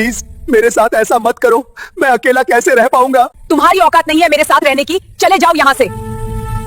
Please मेरे साथ ऐसा मत करो, मैं अकेला कैसे रह पाऊंगा। तुम्हारी औकात नहीं है मेरे साथ रहने की, चले जाओ यहाँ से।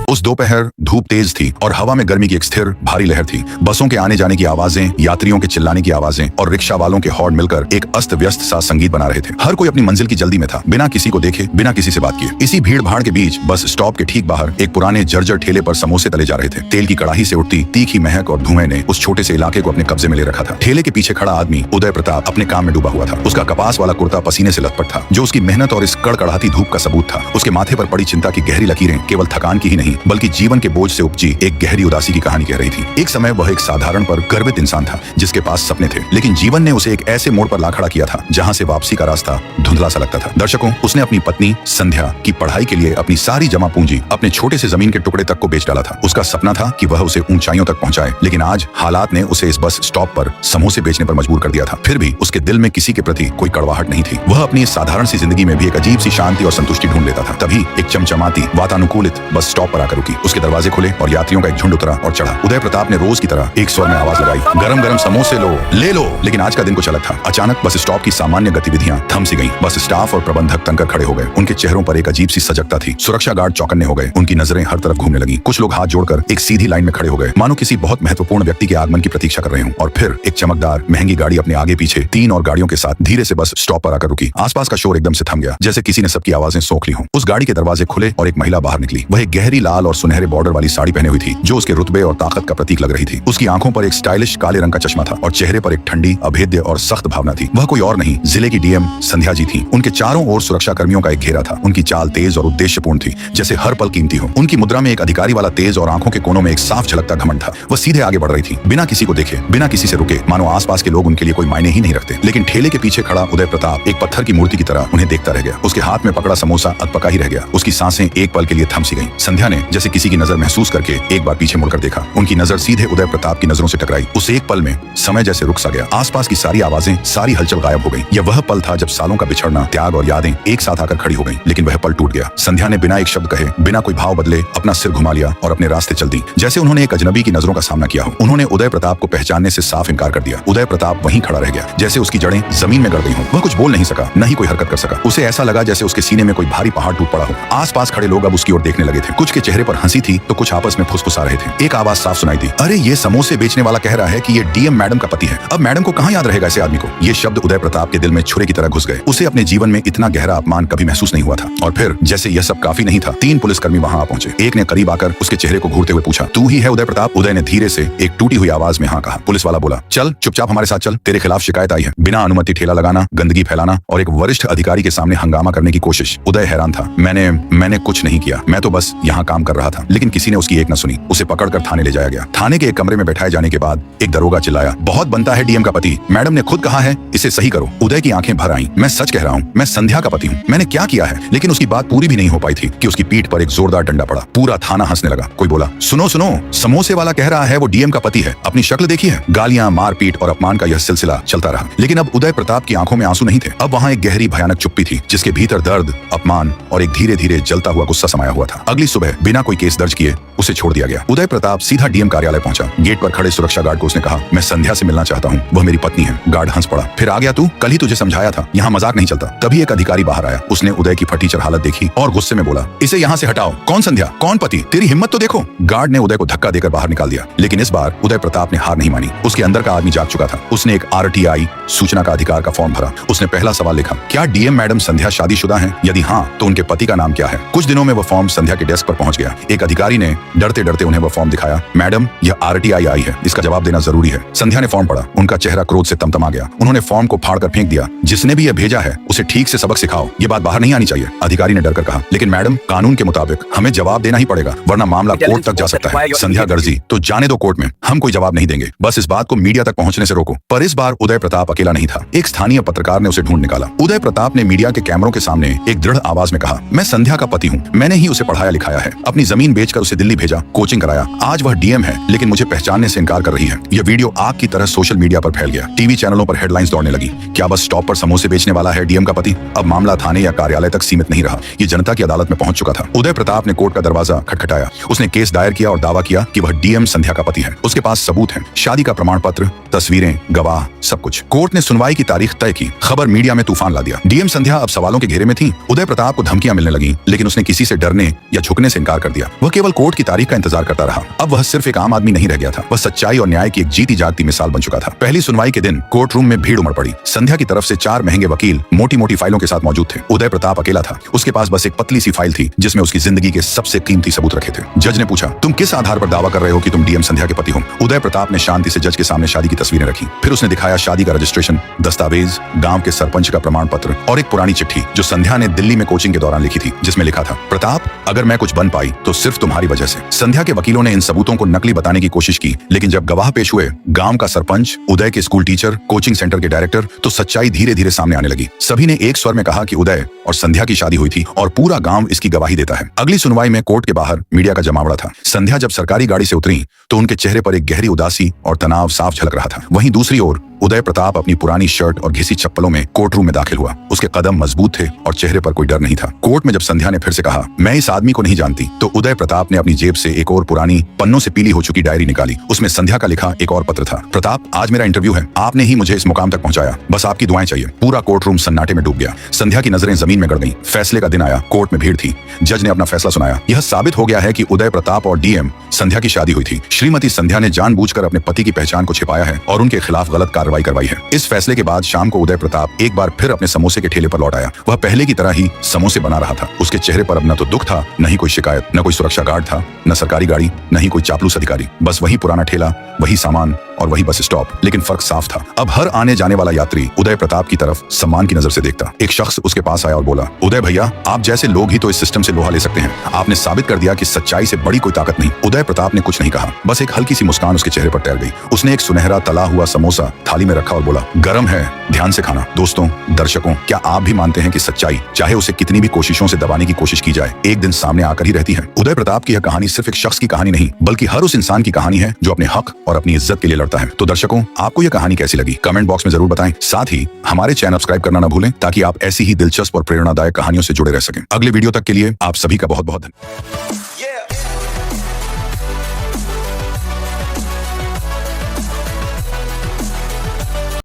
उस दोपहर धूप तेज थी और हवा में गर्मी की एक स्थिर भारी लहर थी। बसों के आने जाने की आवाजें, यात्रियों के चिल्लाने की आवाजें और रिक्शा वालों के हॉर्न मिलकर एक अस्त व्यस्त सा संगीत बना रहे थे। हर कोई अपनी मंजिल की जल्दी में था, बिना किसी को देखे, बिना किसी से बात किए। इसी भीड़ भाड़ के बीच बस स्टॉप के ठीक बाहर एक पुराने जर्जर ठेले पर समोसे तले जा रहे थे। तेल की कड़ाही से उठती तीखी महक और धुएं ने उस छोटे से इलाके को अपने कब्जे में ले रखा था। ठेले के पीछे खड़ा आदमी उदय प्रताप अपने काम में डूबा हुआ था। उसका कपास वाला कुर्ता पसीने से लथपथ था, जो उसकी मेहनत और इस कड़कड़ाती धूप का सबूत था। उसके माथे पर पड़ी चिंता की गहरी लकीरें केवल थकान की ही नहीं बल्कि जीवन के बोझ से उपजी एक गहरी उदासी की कहानी कह रही थी। एक समय वह एक साधारण पर गर्वित इंसान था जिसके पास सपने थे, लेकिन जीवन ने उसे एक ऐसे मोड़ पर ला खड़ा किया था जहां से वापसी का रास्ता धुंधला सा लगता था। दर्शकों, उसने अपनी पत्नी संध्या की पढ़ाई के लिए अपनी सारी जमा पूंजी अपने छोटे से जमीन के टुकड़े तक को बेच डाला था। उसका सपना था कि वह उसे ऊंचाइयों तक पहुंचाए, लेकिन आज हालात ने उसे इस बस स्टॉप पर समोसे बेचने पर मजबूर कर दिया था। फिर भी उसके दिल में किसी के प्रति कोई कड़वाहट नहीं थी। वह अपनी इस साधारण सी जिंदगी में भी एक अजीब सी शांति और संतुष्टि ढूंढ लेता था। तभी एक चमचमाती वातानुकूलित बस स्टॉप पर आकर रुकी। उसके दरवाजे खुले और यात्रियों का एक झुंड उतरा और चढ़ा। उदय प्रताप ने रोज की तरह एक स्वर में आवाज लगाई, गरम गरम समोसे लो, ले लो। लेकिन आज का दिन कुछ अलग था। अचानक बस स्टॉप की सामान्य गतिविधियां थम सी गईं। बस स्टाफ और प्रबंधक तंकर खड़े हो गए। उनके चेहरों पर एक अजीब सी सजगता थी। सुरक्षा गार्ड चौकन्ने हो गए। उनकी नजरें हर तरफ घूमने लगी। कुछ लोग हाथ जोड़कर एक सीधी लाइन में खड़े हो गए, मानो किसी बहुत महत्वपूर्ण व्यक्ति के आगमन की प्रतीक्षा कर रहे हों। और फिर एक चमकदार महंगी गाड़ी अपने आगे पीछे 3 और गाड़ियों के साथ धीरे से बस स्टॉप पर आकर रुकी। आसपास का शोर एकदम से थम गया, जैसे किसी ने सबकी आवाजें सोख ली हों। उस गाड़ी के दरवाजे खुले और एक महिला बाहर निकली। वह एक गहरी लाल और सुनहरे बॉर्डर वाली साड़ी पहने हुई थी, जो उसके रुतबे और ताकत का प्रतीक लग रही थी। उसकी आंखों पर एक स्टाइलिश काले रंग का चश्मा था और चेहरे पर एक ठंडी, अभेद्य और सख्त भावना थी। वह कोई और नहीं, जिले की डीएम संध्या जी थी। उनके चारों ओर सुरक्षा कर्मियों का एक घेरा था। उनकी चाल तेज और उद्देश्यपूर्ण थी, जैसे हर पल कीमती हो। उनकी मुद्रा में एक अधिकारी वाला तेज और आंखों के कोनों में एक साफ झलकता घमंड था। वह सीधे आगे बढ़ रही थी, बिना किसी को देखे, बिना किसी से रुके, मानो आसपास के लोग उनके लिए कोई मायने ही नहीं रखते। लेकिन ठेले के पीछे खड़ा उदय प्रताप एक पत्थर की मूर्ति की तरह उन्हें देखता रह गया। उसके हाथ में पकड़ा समोसा अधपका ही रह गया। उसकी सांसें एक पल के लिए थम सी गईं। संध्या ने जैसे किसी की नजर महसूस करके एक बार पीछे मुड़कर देखा। उनकी नजर सीधे उदय प्रताप की नजरों से टकराई। उस एक पल में समय जैसे रुक सा गया। आसपास की सारी आवाजें, सारी हलचल गायब हो गई। यह वह पल था जब सालों का बिछड़ना, त्याग और यादें एक साथ आकर खड़ी हो गईं। लेकिन वह पल टूट गया। संध्या ने बिना एक शब्द कहे, बिना कोई भाव बदले अपना सिर घुमा लिया और अपने रास्ते चल दी, जैसे उन्होंने एक अजनबी की नजरों का सामना किया हो। उन्होंने उदय प्रताप को पहचानने से साफ इनकार कर दिया। उदय प्रताप वहीं खड़ा रह गया, जैसे उसकी जड़ें जमीन में गड़ गई हों। वह कुछ बोल नहीं सका, न ही कोई हरकत कर सका। उसे ऐसा लगा जैसे उसके सीने में कोई भारी पहाड़ टूट पड़ा हो। आसपास खड़े लोग अब उसकी ओर देखने लगे थे। कुछ के चेहरे पर हंसी थी तो कुछ आपस में फुसफुसा रहे थे। एक आवाज साफ सुनाई दी, अरे ये समोसे बेचने वाला कह रहा है कि ये डीएम मैडम का पति है। अब मैडम को कहां याद रहेगा ऐसे आदमी को। ये शब्द उदय प्रताप के दिल में छुरे की तरह घुस गए। उसे अपने जीवन में इतना गहरा अपमान कभी महसूस नहीं हुआ था। और फिर जैसे यह सब काफी नहीं था, 3 पुलिसकर्मी वहां आ पहुंचे। एक ने करीब आकर उसके चेहरे को घूरते हुए पूछा, तू ही है उदय प्रताप? उदय ने धीरे से एक टूटी हुई आवाज में हाँ कहा। पुलिस वाला बोला, चल चुपचाप हमारे साथ चल, तेरे खिलाफ शिकायत आई है। बिना अनुमति ठेला लगाना, गंदगी फैलाना और एक वरिष्ठ अधिकारी के सामने हंगामा करने की कोशिश। उदय हैरान था। मैंने कुछ नहीं किया, मैं तो बस यहाँ काम कर रहा था। लेकिन किसी ने उसकी एक न सुनी। उसे पकड़कर थाने ले जाया गया। थाने के एक कमरे में बैठाए जाने के बाद एक दरोगा चिल्लाया, बहुत बनता है डीएम का पति, मैडम ने खुद कहा है, इसे सही करो। उदय की आंखें भर आईं। मैं सच कह रहा हूँ, मैं संध्या का पति हूँ। मैंने क्या किया है? लेकिन उसकी बात पूरी भी नहीं हो पाई थी कि उसकी पीठ पर एक जोरदार डंडा पड़ा। पूरा थाना हंसने लगा। कोई बोला, सुनो सुनो, समोसे वाला कह रहा है वो डीएम का पति है, अपनी शक्ल देखी है। गालियां, मारपीट और अपमान का यह सिलसिला चलता रहा। लेकिन अब उदय प्रताप की आंखों में आंसू नहीं थे। अब वहां एक गहरी भयानक चुप्पी थी, जिसके भीतर दर्द, अपमान और एक धीरे धीरे जलता हुआ गुस्सा समाया हुआ था। अगली सुबह बिना कोई केस दर्ज किए उसे छोड़ दिया गया। उदय प्रताप सीधा डीएम कार्यालय पहुंचा। गेट पर खड़े सुरक्षा गार्ड को उसने कहा, मैं संध्या से मिलना चाहता हूँ, वह मेरी पत्नी है। गार्ड हंस पड़ा। फिर आ गया तू? कल ही तुझे समझाया था, यहाँ मजाक नहीं चलता। तभी एक अधिकारी बाहर आया। उसने उदय की फटीचर हालत देखी और गुस्से में बोला, इसे यहाँ से हटाओ। कौन संध्या? कौन पति? तेरी हिम्मत तो देखो। गार्ड ने उदय को धक्का देकर बाहर निकाल दिया। लेकिन इस बार उदय प्रताप ने हार नहीं मानी। उसके अंदर का आदमी जाग चुका था। उसने एक RTI सूचना का अधिकार का फॉर्म भरा। उसने पहला सवाल लिखा, क्या डीएम मैडम संध्या शादीशुदा हैं? यदि हाँ, तो उनके पति का नाम क्या है? कुछ दिनों में वह फॉर्म संध्या के डेस्क पर पहुंच गया। एक अधिकारी ने डरते डरते उन्हें वह फॉर्म दिखाया। मैडम, यह RTI आई है, इसका जवाब देना जरूरी है। संध्या ने फॉर्म पढ़ा। उनका चेहरा क्रोध से तमतमा गया। उन्होंने फॉर्म को फाड़कर फेंक दिया। जिसने भी यह भेजा है उसे ठीक से सबक सिखाओ, ये बात बाहर नहीं आनी चाहिए। अधिकारी ने डरकर कहा, लेकिन मैडम, कानून के मुताबिक हमें जवाब देना ही पड़ेगा, वरना मामला कोर्ट तक जा सकता है। संध्या गर्जी, तो जाने दो कोर्ट में, हम कोई जवाब नहीं देंगे। बस इस बात को मीडिया तक पहुंचने से रोको। पर इस बार उदय प्रताप अकेला नहीं था। एक स्थानीय पत्रकार ने उसे ढूंढ निकाला। उदय प्रताप ने मीडिया के कैमरों के सामने एक दृढ़ आवाज में कहा, मैं संध्या का पति हूँ, मैंने ही उसे पढ़ाया लिखाया है। अपनी जमीन बेचकर उसे दिल्ली भेजा, कोचिंग कराया। आज वह डीएम है, लेकिन मुझे पहचानने से इनकार कर रही है। यह वीडियो आग की तरह सोशल मीडिया पर फैल गया। टीवी चैनलों पर हेडलाइंस दौड़ने लगी। क्या बस स्टॉप पर समोसे बेचने वाला है डीएम का पति? अब मामला थाने या कार्यालय तक सीमित नहीं रहा, ये जनता की अदालत में पहुंच चुका था। उदय प्रताप ने कोर्ट का दरवाजा खटखटाया। उसने केस दायर किया और दावा किया कि वह डीएम संध्या का पति है। उसके पास सबूत है, शादी का प्रमाण पत्र, तस्वीरें, गवाह, सब कुछ। कोर्ट ने सुनवाई की तारीख तय की। खबर मीडिया में तूफान ला दिया। डीएम संध्या अब सवालों के घेरे में थी। उदय प्रताप को धमकियां मिलने लगी, लेकिन उसने किसी से डरने या झुकने से इनकार कर दिया। वह केवल कोर्ट की तारीख का इंतजार करता रहा। अब वह सिर्फ एक आम आदमी नहीं रह गया था, वह सच्चाई और न्याय की एक जीती जागती मिसाल बन चुका था। पहली सुनवाई के दिन कोर्ट रूम में भीड़ उमड़ पड़ी। संध्या की तरफ से 4 महंगे वकील मोटी मोटी फाइलों के साथ मौजूद थे। उदय प्रताप अकेला था। उसके पास बस एक पतली सी फाइल थी जिसमें उसकी जिंदगी के सबसे कीमती सबूत रखे थे। जज ने पूछा, तुम किस आधार पर दावा कर रहे हो कि तुम डीएम संध्या के पति हो? उदय प्रताप ने शांति से जज के सामने शादी की तस्वीरें रखी। फिर उसने दिखाया शादी का रजिस्ट्रेशन, दस्तावेज, गांव के सरपंच का प्रमाण पत्र और एक पुरानी चिट्ठी जो संध्या ने दिल्ली में कोचिंग के दौरान लिखी थी, जिसमें लिखा था, प्रताप, अगर मैं कुछ बन पाई तो सिर्फ तुम्हारी वजह से। संध्या के वकीलों ने इन सबूतों को नकली बताने की कोशिश की, लेकिन जब गवाह पेश हुए, गांव का सरपंच, उदय के स्कूल टीचर, कोचिंग सेंटर के डायरेक्टर, तो सच्चाई धीरे धीरे सामने आने लगी। सभी ने एक स्वर में कहा कि उदय और संध्या की शादी हुई थी और पूरा गांव इसकी गवाही देता है। अगली सुनवाई में कोर्ट के बाहर मीडिया का जमावड़ा था। संध्या जब सरकारी गाड़ी से उतरी तो उनके चेहरे पर एक गहरी उदासी और तनाव साफ झलक रहा था। वहीं दूसरी ओर उदय प्रताप अपनी पुरानी शर्ट और घिसी चप्पलों में कोर्ट रूम में दाखिल हुआ। उसके कदम मजबूत थे और चेहरे पर कोई डर नहीं था। कोर्ट में जब संध्या ने फिर से कहा, मैं इस आदमी को नहीं जानती, तो उदय प्रताप ने अपनी जेब से एक और पुरानी पन्नों से पीली हो चुकी डायरी निकाली। उसमें संध्या का लिखा एक और पत्र था। प्रताप, आज मेरा इंटरव्यू है। आपने ही मुझे इस मुकाम तक पहुंचाया, बस आपकी दुआएं चाहिए। पूरा कोर्ट रूम सन्नाटे में डूब गया। संध्या की नजरें जमीन में गड़ गईं। फैसले का दिन आया। कोर्ट में भीड़ थी। जज ने अपना फैसला सुनाया। यह साबित हो गया है कि उदय प्रताप और डीएम संध्या की शादी हुई थी। श्रीमती संध्या ने जानबूझकर अपने पति की पहचान को छिपाया है और उनके खिलाफ गलत कार्रवाई करवाई है। इस फैसले के बाद शाम को उदय प्रताप एक बार फिर अपने समोसे के ठेले पर लौट आया। वह पहले की तरह ही समोसे बना रहा था। उसके चेहरे पर अब न तो दुख था, न ही कोई शिकायत, न कोई सुरक्षा गार्ड था, न सरकारी गाड़ी, न ही कोई चापलूस अधिकारी। बस वही पुराना ठेला, वही सामान और वही बस स्टॉप। लेकिन फर्क साफ था। अब हर आने जाने वाला यात्री उदय प्रताप की तरफ सम्मान की नजर से देखता। एक शख्स उसके पास आया और बोला, उदय भैया, आप जैसे लोग ही तो इस सिस्टम से लोहा ले सकते हैं। आपने साबित कर दिया कि सच्चाई से बड़ी कोई ताकत नहीं। उदय प्रताप ने कुछ नहीं कहा, बस एक हल्की सी मुस्कान उसके चेहरे पर तैर गई। उसने एक सुनहरा तला हुआ समोसा थाली में रखा और बोला, गरम है, ध्यान से खाना। दोस्तों, दर्शकों, क्या आप भी मानते हैं कि सच्चाई, चाहे उसे कितनी भी कोशिशों से दबाने की कोशिश की जाए, एक दिन सामने आकर ही रहती है? उदय प्रताप की यह कहानी सिर्फ एक शख्स की कहानी नहीं, बल्कि हर उस इंसान की कहानी है जो अपने हक और अपनी इज्जत के लिए लड़ता है। तो दर्शकों, आपको यह कहानी कैसी लगी? कमेंट बॉक्स में जरूर बताएं। साथ ही हमारे चैनल सब्सक्राइब करना ना भूलें, ताकि आप ऐसी ही दिलचस्प और प्रेरणादायक कहानियों से जुड़े रह सकें। अगले वीडियो तक के लिए आप सभी का बहुत बहुत धन्यवाद।